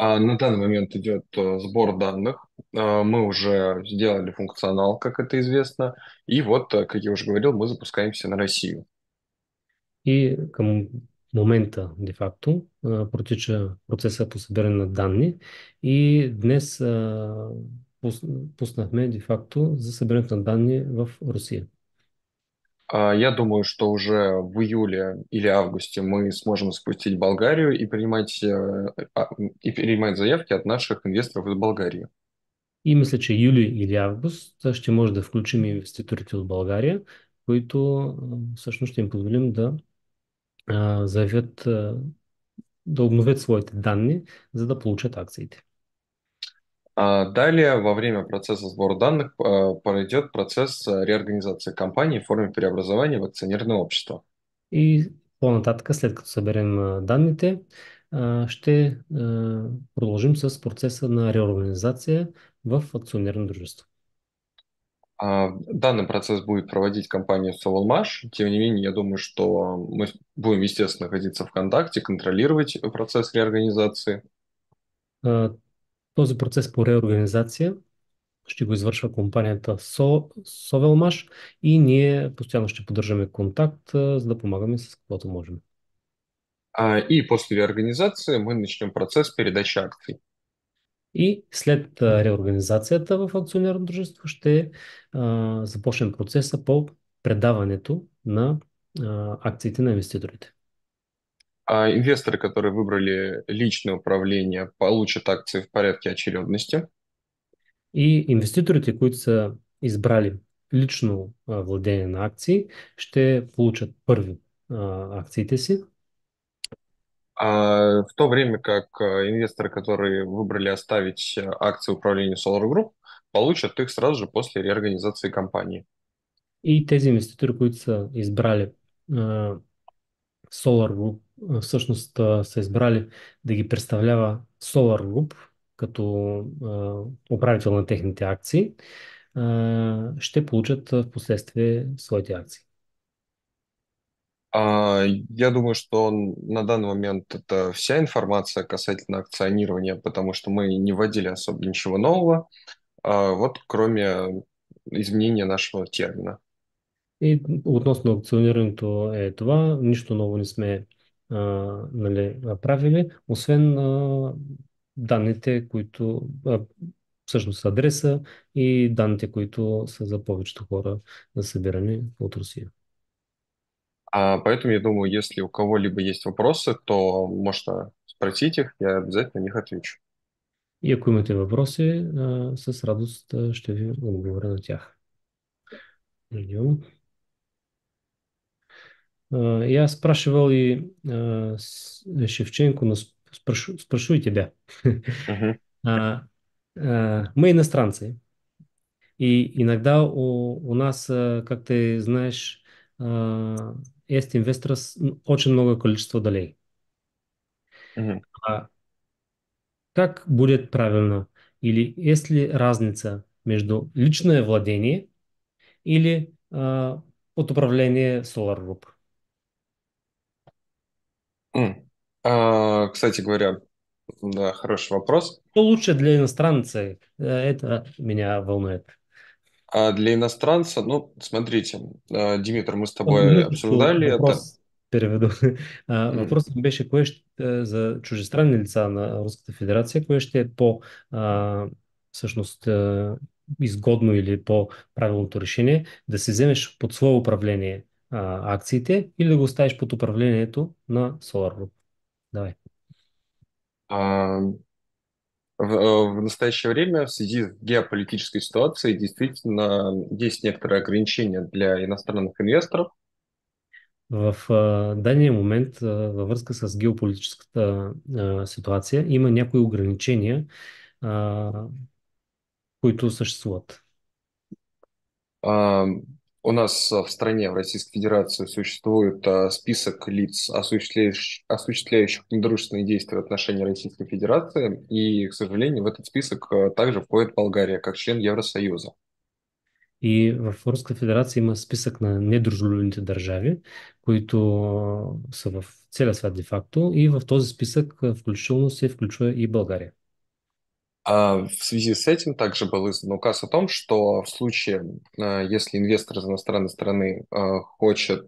D: На данный момент идет сбор данных. Мы уже сделали функционал, как это известно. И вот, как я уже говорил, мы запускаемся на Россию.
B: И към момента, де-факто, протича процеса по събиране на данни. И днес пуснахме, де-факто, за събирането на данни в Русия.
D: Я думаю, что уже в июле или августе мы сможем запустить Болгарию и принимать заявки от наших инвесторов из Болгарии.
B: И мисля, че юли или август ще може да включим инвеститорите от България, които всъщност ще им позволим да заявят, да обновят своите данни, за да получат акциите.
D: Далее, во время процесса сбора данных, пройдет процесс реорганизации компании в форме преобразования в акционерное общество.
B: И по-нататък, след като съберем данните, ще продължим с процеса на реорганизация в акционерно дружество.
D: Данный процесс будет проводить компания Sovelmash. Тем не менее, я думаю, что мы будем, естественно, находиться в контакте, контролировать процесс реорганизации.
B: Този процес по реорганизация ще го извършва компанията Sovelmash и ние постоянно ще поддържаме контакт, за да помагаме с каквото можем.
D: И после реорганизации мы начнем процесс передачи акций.
B: И след реорганизацията в акционерно дружество ще започнем процеса по предаването на акциите на инвеститорите.
D: Инвесторы, которые выбрали личное управление, получат акции в порядке очередности.
B: И инвеститорите, които са избрали лично владение на акции, ще получат първи акциите си.
D: В то время как инвесторы, которые выбрали оставить акции управления Solar Group, получат их сразу же после реорганизации компании.
B: И тези инвеститори, които са избрали Solar Group, всъщност са избрали да ги представлява Solar Group като управител на техните акции, ще получат в последствие своите акции.
D: Я думаю, что на данный момент это вся информация касательно акционирования, потому что мы не вводили особо ничего нового, вот кроме изменения нашего термина.
B: И относно акционирането е това, нищо ново не сме правили, освен данните, които всъщност адреса и данните, които са за повечето хора за събиране от Русия.
D: Поэтому я думаю, если у кого-либо есть вопросы, то можно спросить их, я обязательно на них отвечу.
B: И ако имате въпроси, с радост ще ви отговоря на тях. Видео. Я спрашивал и Шевченко, но спрошу и тебя. Мы иностранцы. И иногда у нас, как ты знаешь, есть инвесторы с очень много количества долей. Как будет правильно? Или есть ли разница между личное владение или под управление Solar Group?
D: Кстати говоря, да, хороший вопрос.
B: Что лучше для иностранца? Это меня волнует.
D: Для иностранца, ну, смотрите, Димитр, мы с тобой обсуждали
B: въпрос,
D: это.
B: Переведу. Въпросът ми беше за чуждестранни лица на Руската федерация, кое ще е всъщност изгодно или по-правилното решение да си вземеш под свое управление акциите или да го оставиш под управлението на Solar Group. Давай.
D: А, в настоящее время в связи с геополитической ситуацией действительно есть некоторые ограничения для иностранных инвесторов.
B: В дания момент, във връзка с геополитическата ситуация, има някои ограничения, а, които съществуват.
D: А, У нас в стране, в Российской Федерации, существует список лиц, осуществляющих недружественные действия в отношении Российской Федерации, и, к сожалению, в этот список также входит Болгария, как член Евросоюза.
B: И в Руската федерация има списък на недружелюбните държави, които са в целия свят де-факто, и в този списък включително се включва и България.
D: А в связи с этим также был издан указ о том, что в случае, если инвестор из иностранной страны хочет,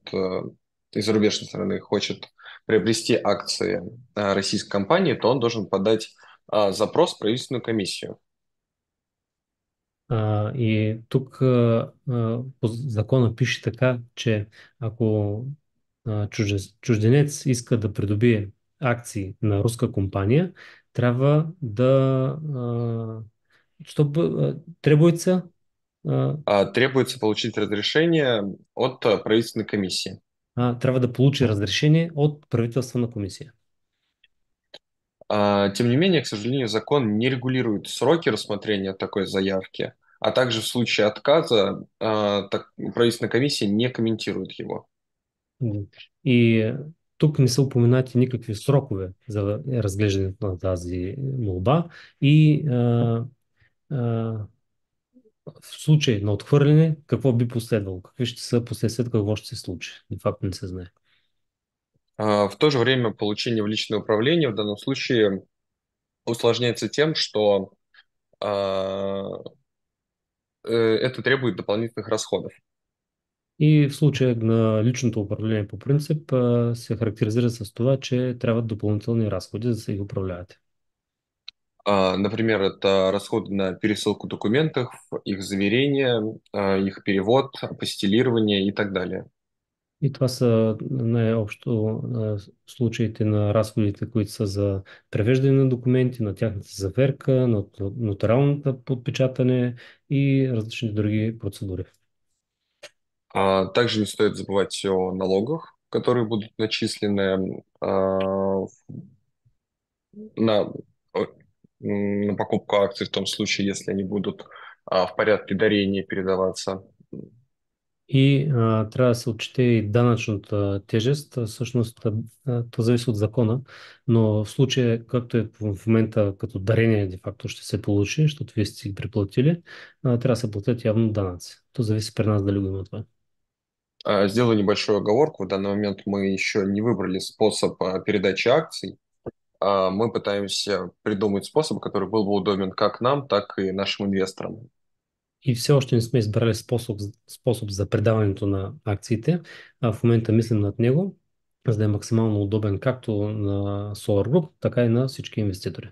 D: из зарубежной страны хочет приобрести акции российской компании, то он должен подать запрос в правительственную комиссию.
B: И тук по закона пише така, че ако чужденец иска да придобие акции на руска компания, трябва да требуется
D: Требуется получить разрешение от правительственной комиссии.
B: трябва да получи разрешение от правителствена комисия.
D: Тем не менее, к сожалению, закон не регулирует сроки рассмотрения такой заявки, а также в случае отказа правительственная комиссия не комментирует его.
B: И тук не са упоменати никакви срокове за разглеждането на тази молба и а, в случай на отхвърляне, какво би последвало? Какви ще са последствията, какво ще се случи? De факто не се знае.
D: В то же время получение в личное управление в данном случае усложняется тем, что это требует дополнительных расходов.
B: И в случая на личното управление по принцип се характеризира с това, че трябват допълнителни разходи, за да се ги управлявате.
D: Например, это расходы на пересылку документов, их заверение, их перевод, апостилирование и так далее.
B: И това са най-общо случаите на разходите, които са за превеждане на документи, на тяхната заверка, на нотариалната подпечатане и различни други процедури.
D: Также не стоит забывать о налогах, которые будут начислены на, на покупку акций в том случае, если они будут в порядке дарения передаваться.
B: И трябва да се отчете и данъчната тежест. Всъщност, то зависи от закона, но в случая, както е в момента като дарение, де факто ще се получи, защото вие сте си ги приплатили, трябва да се платят явно данъци. То зависи при нас дали го има това.
D: Сделаю небольшую оговорку. В данный момент мы еще не выбрали способ передачи акций. Мы пытаемся придумать способ, который был бы удобен как нам, так и нашим инвесторам.
B: И все още не сме избрали способ за предаването на акциите. В момента мислим над него, за да е максимално удобен както на Solar Group, така и на всички инвеститори.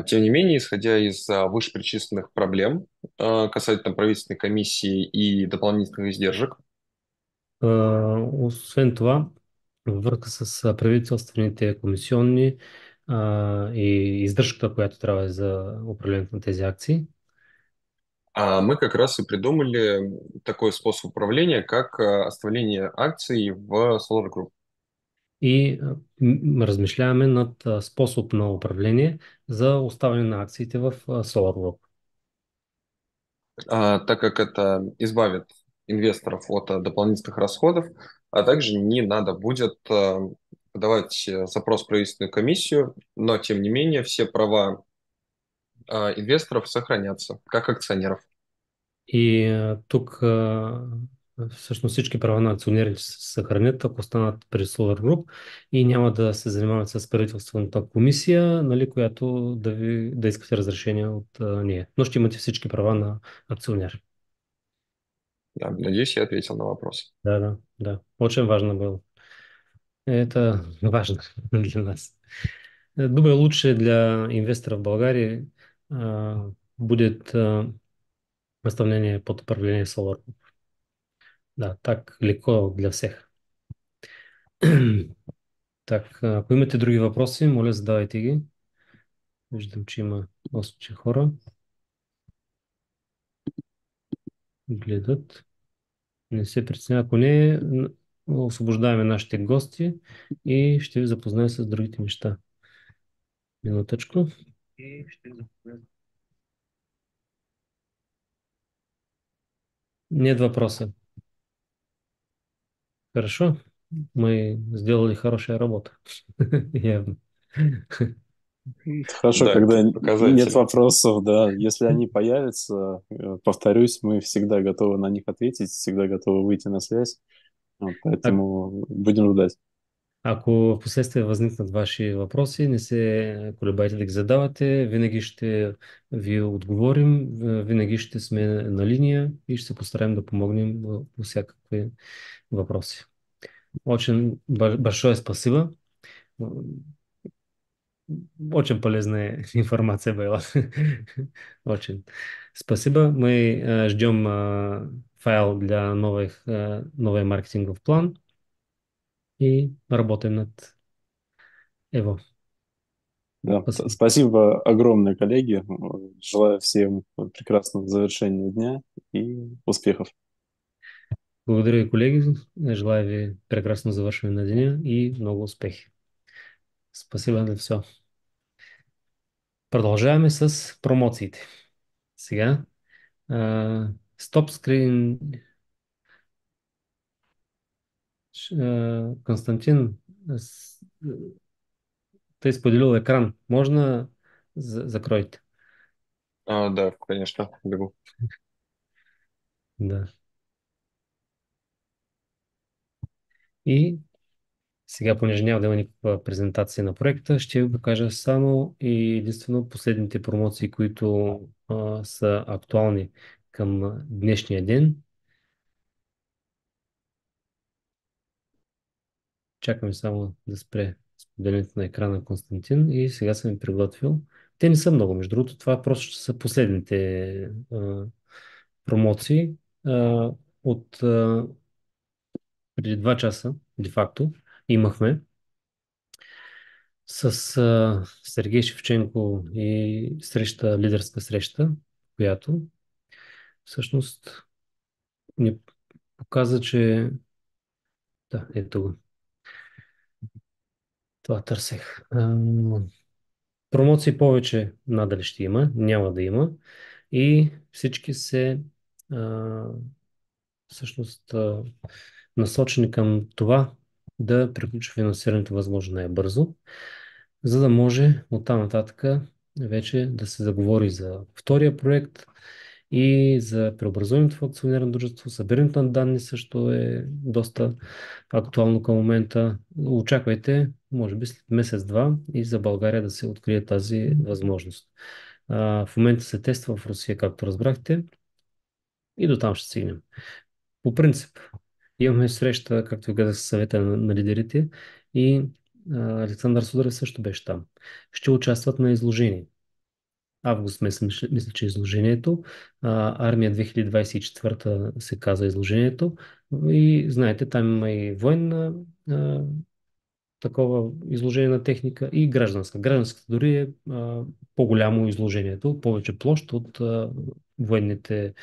D: Тем не менее, исходя из вышеперечисленных проблем касательно правительственной комиссии и дополнительных издержек,
B: Освен това, във връзка с правителствените комисионни и издръжката, която трябва да е за управлението на тези акции,
D: мы как раз и придумали такой способ управления, как оставление акций в Solar Group.
B: и размишляваме над способ на управление за оставяне на акциите в Solar Group.
D: Так как это избавит инвесторов от дополнительных расходов, а также не надо будет подавать запрос в правительственную комиссию, но тем не менее все права инвесторов сохранятся как акционеров.
B: И тук всъщност всички права на акционерите ще се съхранят, ако останат при Solar Group и няма да се занимават с правителствената комисия, нали, която да искате разрешение от нея. Но ще имате всички права на акционер.
D: Да, надеюсь, я ответил на вопрос.
B: Да, да, да. Очень важно было. Это важно для нас. Думаю, лучше для инвесторов в Болгарии будет оставление под управление Solar. Да, так легко для всех. Так, ако имате други въпроси, моля задавайте ги. Виждам, че има доста хора. Гледат. Не се притеснява. Ако не, освобождаваме нашите гости и ще ви запознаем с другите неща. Минуточку. И ще ви запознаем. Нет въпроса. Хорошо. Мы сделали хорошая работа. Явно.
E: Хорошо,
D: Да,
E: когда
D: это
E: нет
D: показатель.
E: вопросов, да. Если они появятся, повторюсь, мы всегда готовы на них ответить, всегда готовы выйти на связь. Вот,
B: А-
E: поэтому будем ждать.
B: Ако в последствие възникнат ваши въпроси, не се колебайте да ги задавате. Винаги ще ви отговорим, винаги ще сме на линия и ще се постараем да помогнем по всякакви въпроси. Очень большое спасибо. Очень полезная информация была. Очень. Спасибо. Мы ждем файл для новый маркетингов план и работаем над его.
E: Да.
B: Спасибо.
E: Спасибо огромное, коллеги. Желаю всем прекрасного завершения дня и успехов.
B: Благодаря ви, колеги. Желая ви прекрасно завършване на деня и много успехи. Спасибо за все. Продължаваме с промоциите. Сега. Стоп скрин. Константин, ты споделил екран. Можно закройте?
D: Да, конечно, бегу.
B: Да. И сега, понеже няма да има никаква презентация на проекта, ще ви покажа само и единствено последните промоции, които са актуални към днешния ден. Чакаме само да спре споделянето на екрана Константин и сега съм ви приготвил. Те не са много, между другото, това просто ще са последните промоции от преди 2 часа, де-факто, имахме с Сергей Шевченко и лидерска среща, която всъщност ни показа, че да, ето го. Това търсех. Промоции повече надали ще има, няма да има и всички се а, всъщност насочени към това да приключи финансирането възможно най-бързо, за да може оттам нататък вече да се заговори за втория проект и за преобразуването в акционерно дружество. Събирането на данни също е доста актуално към момента. Очаквайте, може би след месец-два и за България да се открие тази възможност. В момента се тества в Русия, както разбрахте, и до там ще стигнем. По принцип, имахме среща, както ви казах, с съвета на лидерите и Александър Сударев също беше там. Ще участват на изложение. Август месец, мисля, че е изложението. Армия 2024 се казва изложението. И знаете, там има и военна такова изложение на техника и гражданска. Гражданската дори е по-голямо изложението, повече площ от военните,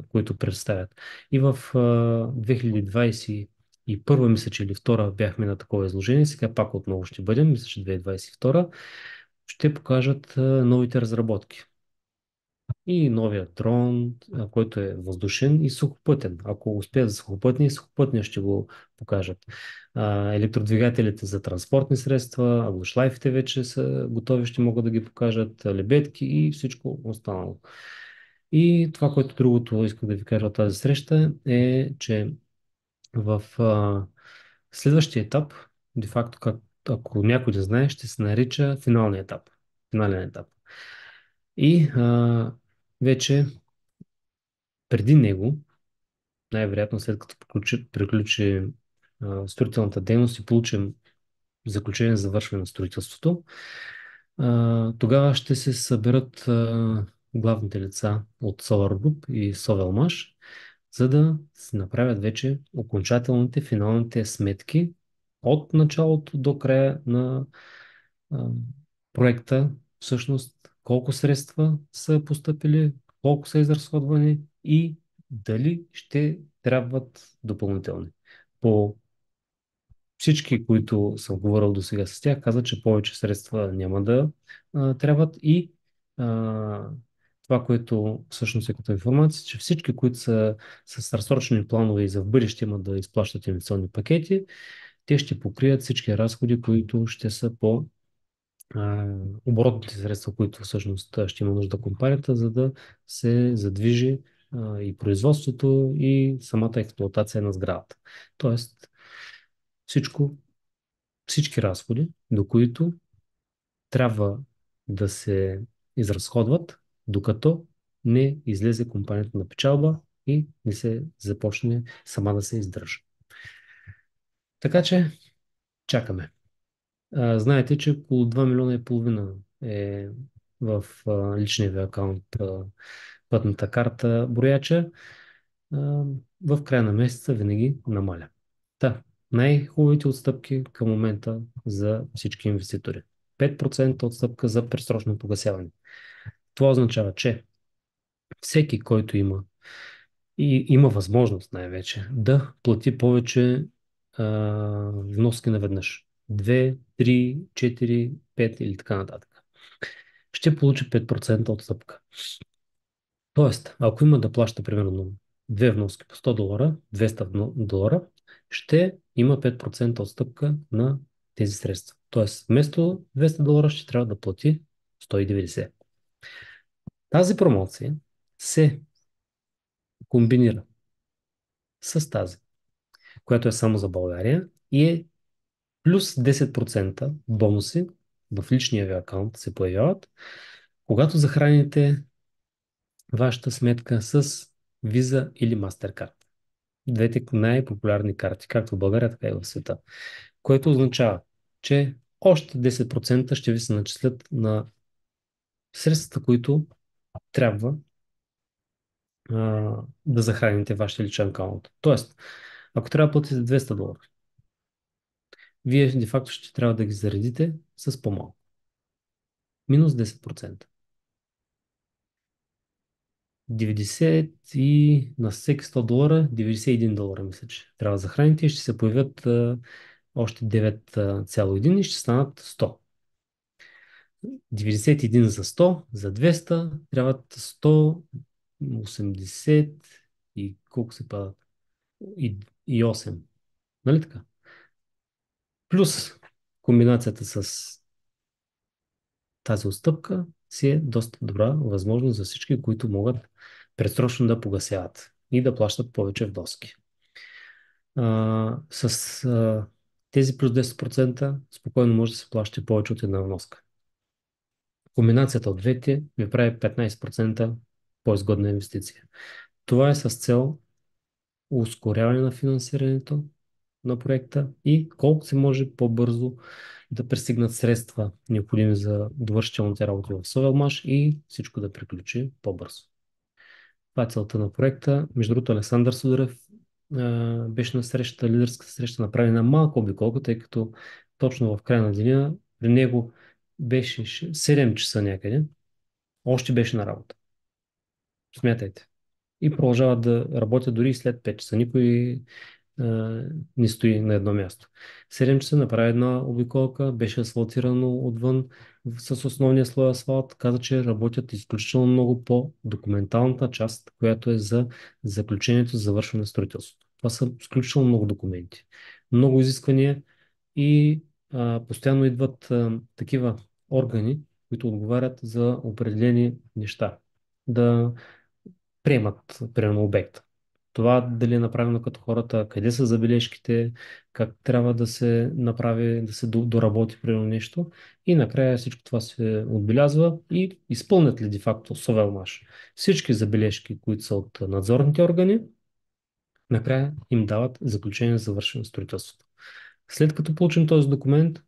B: които представят. И в 2021, мисля, че или втора бяхме на такова изложение, сега пак отново ще бъдем, мисля, че 2022, ще покажат новите разработки. И новия дрон, който е въздушен и сухопътен. Ако успеят за сухопътния и сухопътния ще го покажат. Електродвигателите за транспортни средства, аглошлайфите вече са готови, ще могат да ги покажат, лебедки и всичко останало. И това, което другото исках да ви кажа от тази среща е, че в следващия етап, де-факто, ако някой да знае, ще се нарича финалния етап. Финален етап. И вече преди него, най-вероятно след като приключи строителната дейност и получим заключение за завършване на строителството, тогава ще се съберат главните лица от Solar Group и Sovelmash, за да се направят вече окончателните, финалните сметки от началото до края на а, проекта, всъщност колко средства са поступили, колко са изразходвани и дали ще трябват допълнителни. По всички, които съм говорил до сега с тях, казват, че повече средства няма да трябват и а, това, което всъщност е като информация, че всички, които са с разсрочени планове и за в бъдеще имат да изплащат инвестиционни пакети, те ще покрият всички разходи, които ще са по оборотните средства, които всъщност ще има нужда компанията, за да се задвижи и производството, и самата експлоатация на сградата. Тоест, всичко, всички разходи, до които трябва да се изразходват, докато не излезе компанията на печалба и не се започне сама да се издържа. Така че чакаме. Знаете, че около 2 милиона и половина е в личния ви акаунт пътната карта брояча. В края на месеца винаги намаля. Та, най-хубавите отстъпки към момента за всички инвеститори. 5% отстъпка за предсрочно погасяване. Това означава, че всеки, който има и има възможност най-вече да плати повече вноски наведнъж. 2, 3, 4, 5 или така нататък. Ще получи 5% отстъпка. Тоест, ако има да плаща примерно две вноски по $100, $200, ще има 5% отстъпка на тези средства. Тоест, вместо $200 ще трябва да плати 190. Тази промоция се комбинира с тази, която е само за България и е плюс 10% бонуси в личния ви акаунт се появяват, когато захраните вашата сметка с Visa или MasterCard. Двете най-популярни карти, както в България, така и в света. Което означава, че още 10% ще ви се начислят на средствата, които трябва да захраните вашия личен акаунт. Тоест, ако трябва да платите $200, вие де-факто ще трябва да ги заредите с по-малко. Минус 10%. 90 и на всеки $100, $91 мисля, че трябва да захраните и ще се появят още 9,1 и ще станат 100. 91 за 100, за 200 трябват 180 и колко се падат? И 8. Нали така? Плюс комбинацията с тази отстъпка си е доста добра възможност за всички, които могат предсрочно да погасяват и да плащат повече вноски. С тези плюс 10% спокойно може да се плаща повече от една вноска. Комбинацията от двете ви прави 15% по-изгодна инвестиция. Това е с цел ускоряване на финансирането на проекта и колко се може по-бързо да пристигнат средства, необходими за довършителните работи в Совелмаш и всичко да приключи по-бързо. Това е целта на проекта. Между другото, Александър Сударев беше на среща, лидерска среща, направи една малка обиколка, тъй като точно в края на деня при него беше 7 часа някъде, още беше на работа. Смятайте. И продължават да работят дори и след 5 часа. Никой не стои на едно място. 7 часа направи една обиколка, беше асфалтирано отвън с основния слой асфалт. Каза, че работят изключително много по документалната част, която е за заключението за завършване на строителството. Това са изключително много документи, много изисквания и постоянно идват такива органи, които отговарят за определени неща. Да приемат, примерно, обекта. Това дали е направено като хората, къде са забележките, как трябва да се направи, да се доработи примерно нещо и накрая всичко това се отбелязва и изпълнят ли де-факто Совелмаш всички забележки, които са от надзорните органи, накрая им дават заключение за завършено строителството. След като получим този документ,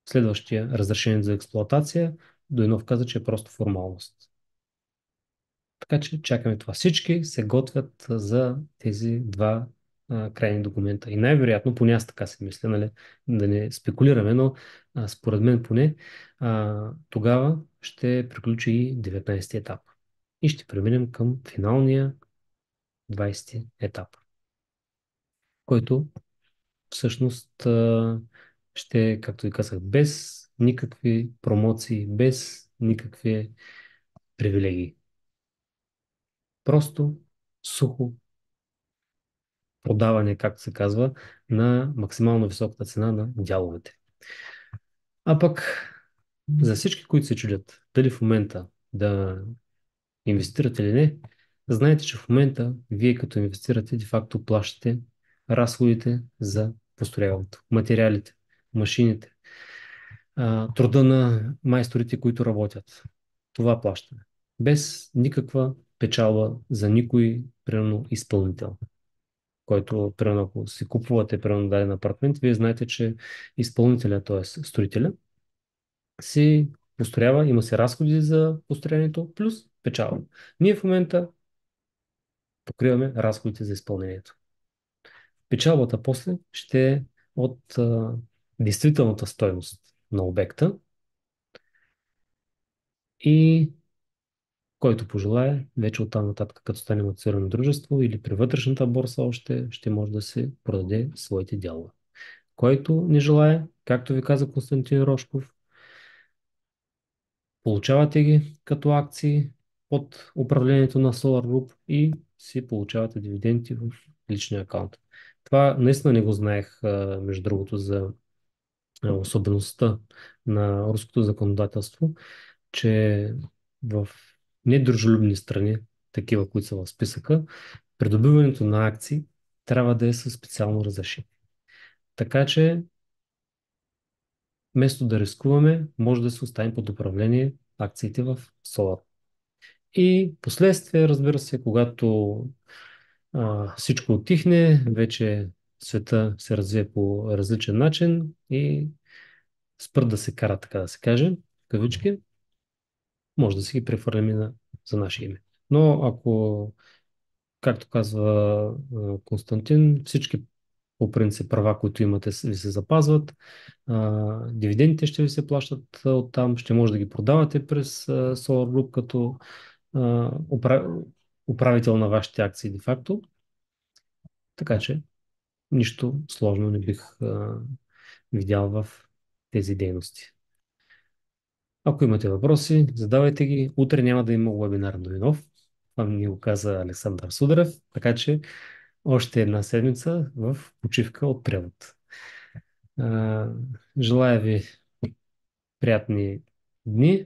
B: следващия разрешение за експлоатация, Дойнов каза, че е просто формалност. Така че чакаме това. Всички се готвят за тези два крайни документа. И най-вероятно, поне аз така си мисля, нали, да не спекулираме, но според мен поне, тогава ще приключи и 19-ти етап. И ще преминем към финалния 20-ти етап, който всъщност ще, както ви казах, без никакви промоции, без никакви привилегии. Просто сухо продаване, както се казва, на максимално високата цена на дяловете. А пък за всички, които се чудят дали в момента да инвестирате или не, знаете, че в момента вие като инвестирате, де-факто плащате разходите за построяването, материалите, машините, труда на майсторите, които работят. Това плащане. Без никаква печалба за никой, примерно, изпълнител, който, примерно, ако си купувате, примерно, даден апартамент, вие знаете, че изпълнителя, т.е. строителя, си построява, има се разходи за построението, плюс печалба. Ние в момента покриваме разходите за изпълнението. Печалбата после ще е от действителната стойност на обекта и който пожелае, вече оттам нататък, като стане матурирано дружество или при вътрешната борса още, ще може да се продаде своите дялове. Който не желае, както ви каза Константин Рошков, получавате ги като акции под управлението на Solar Group и си получавате дивиденти в личния акаунт. Това наистина не го знаех, между другото, за особеността на руското законодателство, че в недружелюбни страни, такива, които са в списъка, придобиването на акции трябва да е със специално разрешение. Така че, вместо да рискуваме, може да се оставим под управление акциите в Solar. И последствие, разбира се, когато всичко отихне, вече света се развие по различен начин и спрат да се кара, така да се каже, кавички, може да си ги прехвърлим и за наше име. Но ако, както казва Константин, всички по принцип права, които имате, ви се запазват, дивидендите ще ви се плащат оттам, ще може да ги продавате през Solar Group като управител на вашите акции де-факто. Така че нищо сложно не бих видял в тези дейности. Ако имате въпроси, задавайте ги. Утре няма да има вебинар новинов. Това ми го каза Александър Сударев, така че още една седмица в почивка от превод. Желая ви приятни дни.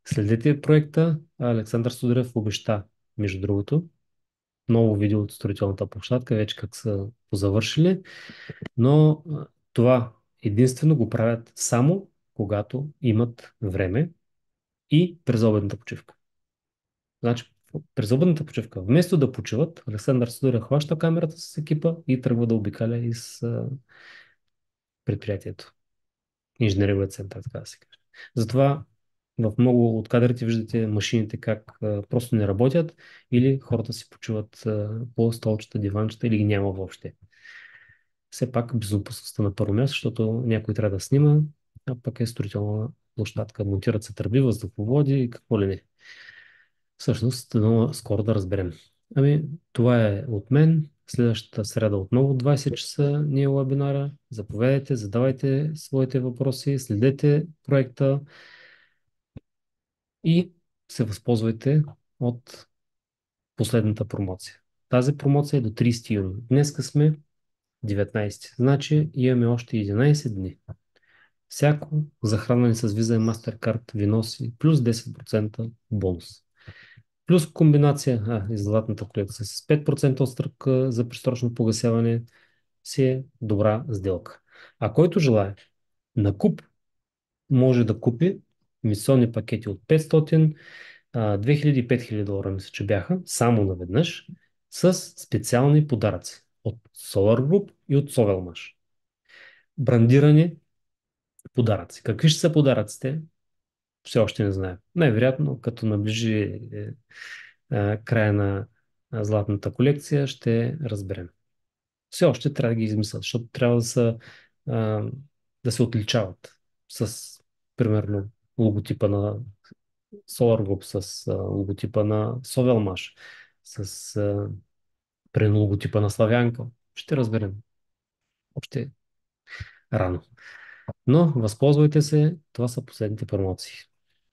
B: Следете проекта. Александър Сударев обеща, между другото, ново видео от строителната площадка, вече как са позавършили, но това единствено го правят само когато имат време и през обедната почивка. Значи, през обедната почивка, вместо да почиват, Александър Судоров хваща камерата с екипа и тръгва да обикаля из предприятието. Инженеринговия център, така да се каже. Затова в много от кадрите виждате машините как просто не работят или хората си почиват по столчета, диванчета или ги няма въобще. Все пак безопасността на първо място, защото някой трябва да снима, а пък е строителна площадка. Монтират се тръби, въздуховоди и какво ли не. Всъщност, но скоро да разберем. Ами, това е от мен. Следващата среда отново 20 часа ни е вебинара. Заповядайте, задавайте своите въпроси, следете проекта и се възползвайте от последната промоция. Тази промоция е до 30 юни. Днеска сме 19. Значи имаме още 11 дни. Всяко захранване с виза и MasterCard ви носи плюс 10% бонус. Плюс комбинация и златната колекция с 5% отстъпка за пресрочно погасяване си е добра сделка. А който желая на куп, може да купи инвестиционни пакети от 500, 2000 и 5000 долара, мисля, че бяха, само наведнъж, с специални подаръци от Solar Group и от Sovelmash. Брандирани подаръци. Какви ще са подаръците? Все още не знаем. Най-вероятно, като наближи края на златната колекция, ще разберем. Все още трябва да ги измислят, защото трябва а, да се отличават с, примерно, логотипа на Solar Group, с логотипа на Sovelmash, с примерно логотипа на Славянка. Ще разберем. Още рано. Но възползвайте се, това са последните промоции.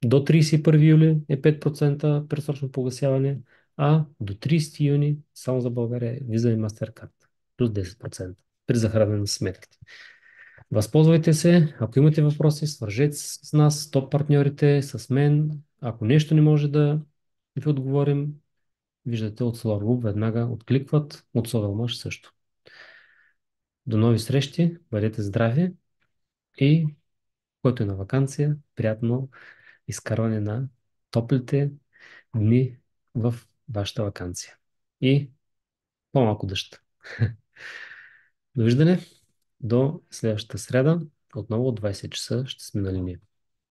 B: До 31 юли е 5% пресрочно погасяване, а до 30 юни само за България е Visa и MasterCard плюс 10% при захранване на сметките. Възползвайте се, ако имате въпроси, свържете се с нас, с топ партньорите, с мен. Ако нещо не може да ви отговорим, виждате от SolarGroup веднага откликват, от Sovelmash също. До нови срещи, бъдете здрави и който е на вакансия, приятно изкарване на топлите дни в вашата вакансия. И по-малко дъжд. Довиждане до следващата сряда. Отново от 20 часа ще сме на линия.